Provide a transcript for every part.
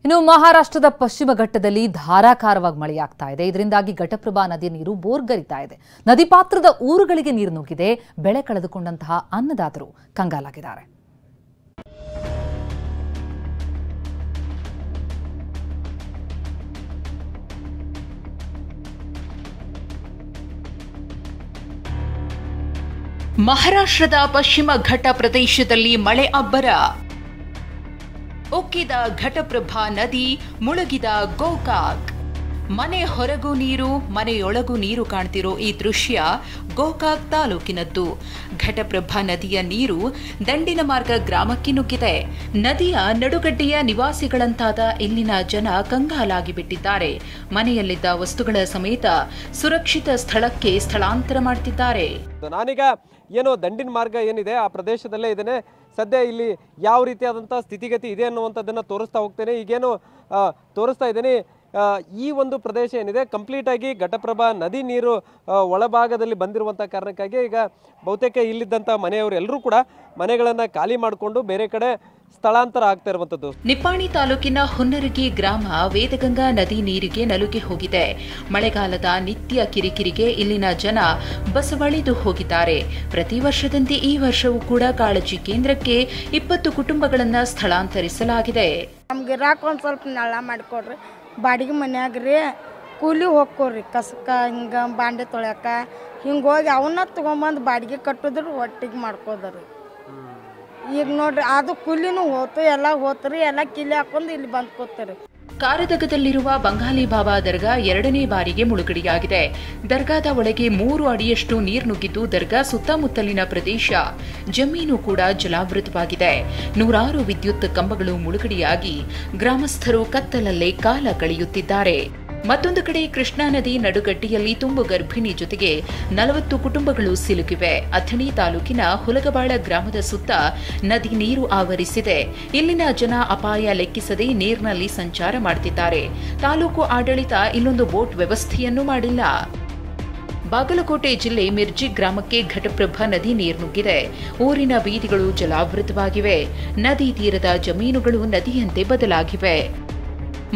ಇನ್ನು ಮಹಾರಾಷ್ಟ್ರದ ಪಶ್ಚಿಮ ಘಟ್ಟದಲ್ಲಿ ಧಾರಾಕಾರವಾಗಿ ಮಳೆಯಾಗ್ತಾ ಇದೆ. ಇದರಿಂದಾಗಿ ಘಟಪ್ರಭಾ ನದಿಯ ನೀರು ಬೋರ್ಗರಿತಾ ಇದೆ. ನದಿ ಪಾತ್ರದ ಊರುಗಳಿಗೆ ನೀರು ನುಗ್ಗಿದೆ. ಬೆಳೆ ಕಳೆದುಕೊಂಡಂತಹ ಅನ್ನದಾತರು ಕಂಗಾಲಾಗಿದ್ದಾರೆ. ಮಹಾರಾಷ್ಟ್ರದ ಪಶ್ಚಿಮ ಘಟ್ಟ ಪ್ರದೇಶದಲ್ಲಿ ಮಳೆ ಅಬ್ಬರ. ಉಕ್ಕಿದ ಘಟಪ್ರಭಾ ನದಿ, ಮುಳುಗಿದ ಗೋಕಾಕ್. ಮನೆ ಹೊರಗೂ ನೀರು, ಮನೆಯೊಳಗೂ ನೀರು ಕಾಣ್ತಿರೋ ಈ ದೃಶ್ಯ ಗೋಕಾಕ್ ತಾಲೂಕಿನದ್ದು. ಘಟಪ್ರಭಾ ನದಿಯ ನೀರು ದಂಡಿನ ಮಾರ್ಗ ಗ್ರಾಮಕ್ಕೆ ನುಗ್ಗಿದೆ. ನದಿಯ ನಡುಗಡ್ಡೆಯ ನಿವಾಸಿಗಳಂತಾದ ಇಲ್ಲಿನ ಜನ ಕಂಗಾಲಾಗಿ ಬಿಟ್ಟಿದ್ದಾರೆ. ಮನೆಯಲ್ಲಿದ್ದ ವಸ್ತುಗಳ ಸಮೇತ ಸುರಕ್ಷಿತ ಸ್ಥಳಕ್ಕೆ ಸ್ಥಳಾಂತರ ಮಾಡ್ತಿದ್ದಾರೆ. ನಾನೀಗ ಏನೋ ದಂಡಿನ ಮಾರ್ಗ ಏನಿದೆ ಆ ಪ್ರದೇಶದಲ್ಲೇ ಇದ್ದೇನೆ. ಸದ್ಯ ಇಲ್ಲಿ ಯಾವ ರೀತಿಯಾದಂಥ ಸ್ಥಿತಿಗತಿ ಇದೆ ಅನ್ನುವಂಥದ್ದನ್ನು ತೋರಿಸ್ತಾ ಹೋಗ್ತೇನೆ. ಈಗೇನು ತೋರಿಸ್ತಾ ಇದ್ದೀನಿ, ಈ ಒಂದು ಪ್ರದೇಶ ಏನಿದೆ ಕಂಪ್ಲೀಟಾಗಿ ಘಟಪ್ರಭಾ ನದಿ ನೀರು ಒಳಭಾಗದಲ್ಲಿ ಬಂದಿರುವಂಥ ಕಾರಣಕ್ಕಾಗಿ ಈಗ ಬಹುತೇಕ ಇಲ್ಲಿದ್ದಂಥ ಮನೆಯವರು ಎಲ್ಲರೂ ಕೂಡ ಮನೆಗಳನ್ನು ಖಾಲಿ ಮಾಡಿಕೊಂಡು ಬೇರೆ ಕಡೆ ಸ್ಥಳಾಂತರ ಆಗ್ತಾ ಇರುವಂಥದ್ದು. ನಿಪ್ಪಾಣಿ ತಾಲೂಕಿನ ಹುನ್ನರಗಿ ಗ್ರಾಮ ವೇದಗಂಗಾ ನದಿ ನೀರಿಗೆ ನಲುಗಿ ಹೋಗಿದೆ. ಮಳೆಗಾಲದ ನಿತ್ಯ ಕಿರಿಕಿರಿಗೆ ಇಲ್ಲಿನ ಜನ ಬಸವಳಿದು ಹೋಗಿದ್ದಾರೆ. ಪ್ರತಿ ವರ್ಷದಂತೆ ಈ ವರ್ಷವೂ ಕೂಡ ಕಾಳಜಿ ಕೇಂದ್ರಕ್ಕೆ 20 ಕುಟುಂಬಗಳನ್ನು ಸ್ಥಳಾಂತರಿಸಲಾಗಿದೆ. ನಮ್ಗೆ ಇರಾಕ ಒಂದು ಸ್ವಲ್ಪ ನಳ ಮಾಡಿಕೊಡ್ರಿ, ಬಾಡಿಗೆ ಮನ್ಯಾಗ್ರಿ ಕೂಲಿ ಹೋಗ್ಕೊಡ್ರಿ, ಕಸಕ ಹಿಂಗೆ ಬಾಂಡೆ ತೊಳ್ಯಾಕ ಹಿಂಗೆ ಹೋಗಿ ಅವನ್ನ ತೊಗೊಂಬಂದು ಬಾಡಿಗೆ ಕಟ್ಟಿದ್ರು ಒಟ್ಟಿಗೆ ಮಾಡ್ಕೋದ್ರಿ. ಈಗ ನೋಡ್ರಿ ಅದು ಕೂಲಿನೂ ಹೋತು, ಎಲ್ಲ ಹೋತ್ರಿ, ಎಲ್ಲ ಕಿಲಿ ಹಾಕೊಂಡು ಇಲ್ಲಿ ಬಂದು ಕೂತ್ರಿ. ಕಾರದಗದಲ್ಲಿರುವ ಬಂಗಾಲಿ ಬಾಬಾ ದರ್ಗಾ 2ನೇ ಬಾರಿಗೆ ಮುಳುಗಡೆಯಾಗಿದೆ. ದರ್ಗಾದ ಒಳಗೆ 3 ಅಡಿಯಷ್ಟು ನೀರು ನುಗ್ಗಿದ್ದು ದರ್ಗಾ ಸುತ್ತಮುತ್ತಲಿನ ಪ್ರದೇಶ ಜಮೀನು ಕೂಡ ಜಲಾವೃತವಾಗಿದೆ. ನೂರಾರು ವಿದ್ಯುತ್ ಕಂಬಗಳು ಮುಳುಗಡೆಯಾಗಿ ಗ್ರಾಮಸ್ಥರು ಕತ್ತಲಲ್ಲೇ ಕಾಲ ಕಳೆಯುತ್ತಿದ್ದಾರೆ. ಮತ್ತೊಂದು ಕಡೆ ಕೃಷ್ಣಾ ನದಿ ನಡುಗಡ್ಡೆಯಲ್ಲಿ ತುಂಬು ಗರ್ಭಿಣಿ ಜೊತೆಗೆ 40 ಕುಟುಂಬಗಳು ಸಿಲುಕಿವೆ. ಅಥಣಿ ತಾಲೂಕಿನ ಹುಲಗಬಾಳ ಗ್ರಾಮದ ಸುತ್ತ ನದಿ ನೀರು ಆವರಿಸಿದೆ. ಇಲ್ಲಿನ ಜನ ಅಪಾಯ ಲೆಕ್ಕಿಸದೆ ನೀರಿನಲ್ಲಿ ಸಂಚಾರ ಮಾಡುತ್ತಿದ್ದಾರೆ. ತಾಲೂಕು ಆಡಳಿತ ಇಲ್ಲೊಂದು ಬೋಟ್ ವ್ಯವಸ್ಥೆಯನ್ನು ಮಾಡಿಲ್ಲ. ಬಾಗಲಕೋಟೆ ಜಿಲ್ಲೆ ಮಿರ್ಜಿ ಗ್ರಾಮಕ್ಕೆ ಘಟಪ್ರಭಾ ನದಿ ನೀರು ನುಗ್ಗಿದೆ. ಊರಿನ ಬೀದಿಗಳು ಜಲಾವೃತವಾಗಿವೆ. ನದಿ ತೀರದ ಜಮೀನುಗಳು ನದಿಯಂತೆ ಬದಲಾಗಿವೆ.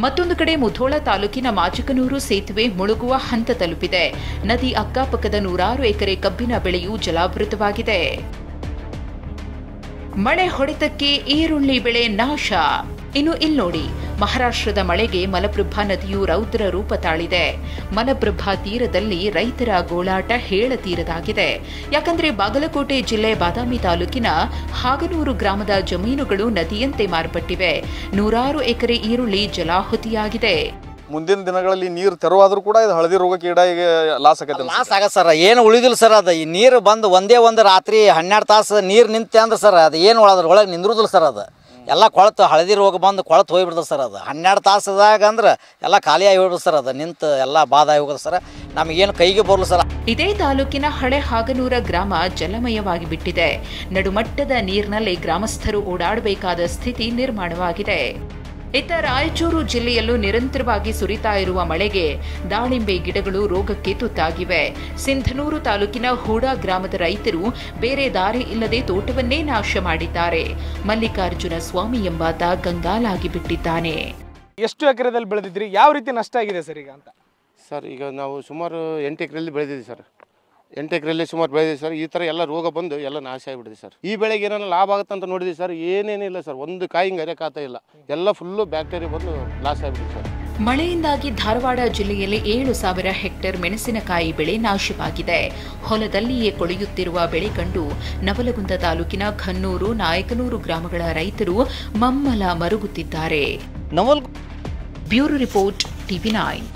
ಮತ್ತೊಂದು ಕಡೆ ಮುಧೋಳ ತಾಲೂಕಿನ ಮಾಚಿಕನೂರು ಸೇತುವೆ ಮುಳುಗುವ ಹಂತ ತಲುಪಿದೆ. ನದಿ ಅಕ್ಕಪಕ್ಕದ ನೂರಾರು ಎಕರೆ ಕಬ್ಬಿನ ಬೆಳೆಯೂ ಜಲಾವೃತವಾಗಿದೆ. ಮಳೆ ಹೊಡೆತಕ್ಕೆ ಈರುಳ್ಳಿ ಬೆಳೆ ನಾಶ. ಇನ್ನು ಇಲ್ಲಿ ನೋಡಿ, ಮಹಾರಾಷ್ಟ್ರದ ಮಳೆಗೆ ಮಲಪ್ರಭಾ ನದಿಯು ರೌದ್ರ ರೂಪ ತಾಳಿದೆ. ಮಲಪ್ರಭಾ ತೀರದಲ್ಲಿ ರೈತರ ಗೋಳಾಟ ಹೇಳತೀರದಾಗಿದೆ. ಯಾಕಂದ್ರೆ ಬಾಗಲಕೋಟೆ ಜಿಲ್ಲೆ ಬಾದಾಮಿ ತಾಲೂಕಿನ ಹಾಗನೂರು ಗ್ರಾಮದ ಜಮೀನುಗಳು ನದಿಯಂತೆ ಮಾರ್ಪಟ್ಟಿವೆ. ನೂರಾರು ಎಕರೆ ಈರುಳ್ಳಿ ಜಲಾಹುತಿಯಾಗಿದೆ. ಮುಂದಿನ ದಿನಗಳಲ್ಲಿ ನೀರು ತೆರವಾದ್ರೂ ಕೂಡ ಇದು ಹಳದಿ ರೋಗಕ್ಕೆ ಲಾಸ್ ಆಗತ್ತೆ ಸರ್. ಏನು ಉಳಿದಿಲ್ಲ ಸರ್. ಅದು ಈ ನೀರು ಬಂದು ಒಂದೇ ಒಂದು ರಾತ್ರಿ 12 ತಾಸು ನೀರು ನಿಂತೆ ಅಂದ್ರೆ ಸರ್ ಅದು ಏನು ಒಳಗೆ ನಿಂದ್ರುದಿಲ್ಲ ಸರ್. ಅದು ಎಲ್ಲ ಕೊಳತು ಹಳದಿ ರೋಗ ಬಂದು ಕೊಳತು ಹೋಗ್ಬಿಡ್ತದೆ ಸರ್. ಅದು 12 ತಾಸದಾಗ ಅಂದ್ರೆ ಎಲ್ಲ ಖಾಲಿಯಾಗಿ ಹೋಗ್ಬಿಡ್ತದೆ ಸರ್. ಅದು ನಿಂತು ಎಲ್ಲ ಬಾದಾಗಿ ಹೋಗೋದು ಸರ್. ನಮಗೇನು ಕೈಗೆ ಬರಲು ಸರ್. ಇದೇ ತಾಲೂಕಿನ ಹಳೆ ಹಾಗನೂರ ಗ್ರಾಮ ಜಲಮಯವಾಗಿ ಬಿಟ್ಟಿದೆ. ನಡುಮಟ್ಟದ ನೀರಿನಲ್ಲಿ ಗ್ರಾಮಸ್ಥರು ಓಡಾಡಬೇಕಾದ ಸ್ಥಿತಿ ನಿರ್ಮಾಣವಾಗಿದೆ. ಇತ್ತ ರಾಯಚೂರು ಜಿಲ್ಲೆಯಲ್ಲೂ ನಿರಂತರವಾಗಿ ಸುರಿತಾ ಇರುವ ಮಳೆಗೆ ದಾಳಿಂಬೆ ಗಿಡಗಳು ರೋಗಕ್ಕೆ ತುತ್ತಾಗಿವೆ. ಸಿಂಧನೂರು ತಾಲೂಕಿನ ಹೂಡಾ ಗ್ರಾಮದ ರೈತರು ಬೇರೆ ದಾರಿ ಇಲ್ಲದೆ ತೋಟವನ್ನೇ ನಾಶ ಮಾಡಿದ್ದಾರೆ. ಮಲ್ಲಿಕಾರ್ಜುನ ಸ್ವಾಮಿ ಎಂಬಾತ ಕಂಗಾಲಾಗಿ ಬಿಟ್ಟಿದ್ದಾನೆ. ಎಷ್ಟು ಎಕರೆದಲ್ಲಿ ಬೆಳೆದಿದ್ರಿ, ಯಾವ ರೀತಿ ನಷ್ಟ ಆಗಿದೆ ಸರ್ ಈಗ ಅಂತ? ಸರ್ ಈಗ ನಾವು ಸುಮಾರು 8 ಎಕರೆಯಲ್ಲಿ ಬೆಳೆದಿದ್ದೀವಿ ಸರ್. 8 ಎಕರೆಯಲ್ಲಿ ಸುಮಾರು ಬೆಳೆದಿದೆ ಸರ್. ಈ ಥರ ಎಲ್ಲ ರೋಗ ಬಂದು ಎಲ್ಲ ನಾಶ ಆಗಿಬಿಟ್ಟಿದೆ ಸರ್. ಈ ಬೆಳೆಗೆ ಏನಾರ ಲಾಭ ಆಗುತ್ತೆ ಅಂತ ನೋಡಿದ್ವಿ ಸರ್, ಏನೇನಿಲ್ಲ ಸರ್. ಒಂದು ಕಾಯಿ ಹಿಂಗೆ ಅರೆಕಾತ ಇಲ್ಲ, ಎಲ್ಲ ಫುಲ್ಲು ಬ್ಯಾಕ್ಟೀರಿಯಾ ಬಂದು ಲಾಸ್ ಆಗಿಬಿಟ್ಟಿದೆ ಸರ್. ಮಳೆಯಿಂದಾಗಿ ಧಾರವಾಡ ಜಿಲ್ಲೆಯಲ್ಲಿ 7,000 ಹೆಕ್ಟೇರ್ ಮೆಣಸಿನಕಾಯಿ ಬೆಳೆ ನಾಶವಾಗಿದೆ. ಹೊಲದಲ್ಲಿಯೇ ಕೊಳೆಯುತ್ತಿರುವ ಬೆಳೆ ಕಂಡು ನವಲಗುಂದ ತಾಲೂಕಿನ ಖನ್ನೂರು, ನಾಯಕನೂರು ಗ್ರಾಮಗಳ ರೈತರು ಮಮ್ಮಲ ಮರುಗುತ್ತಿದ್ದಾರೆ. Bureau report, TV9.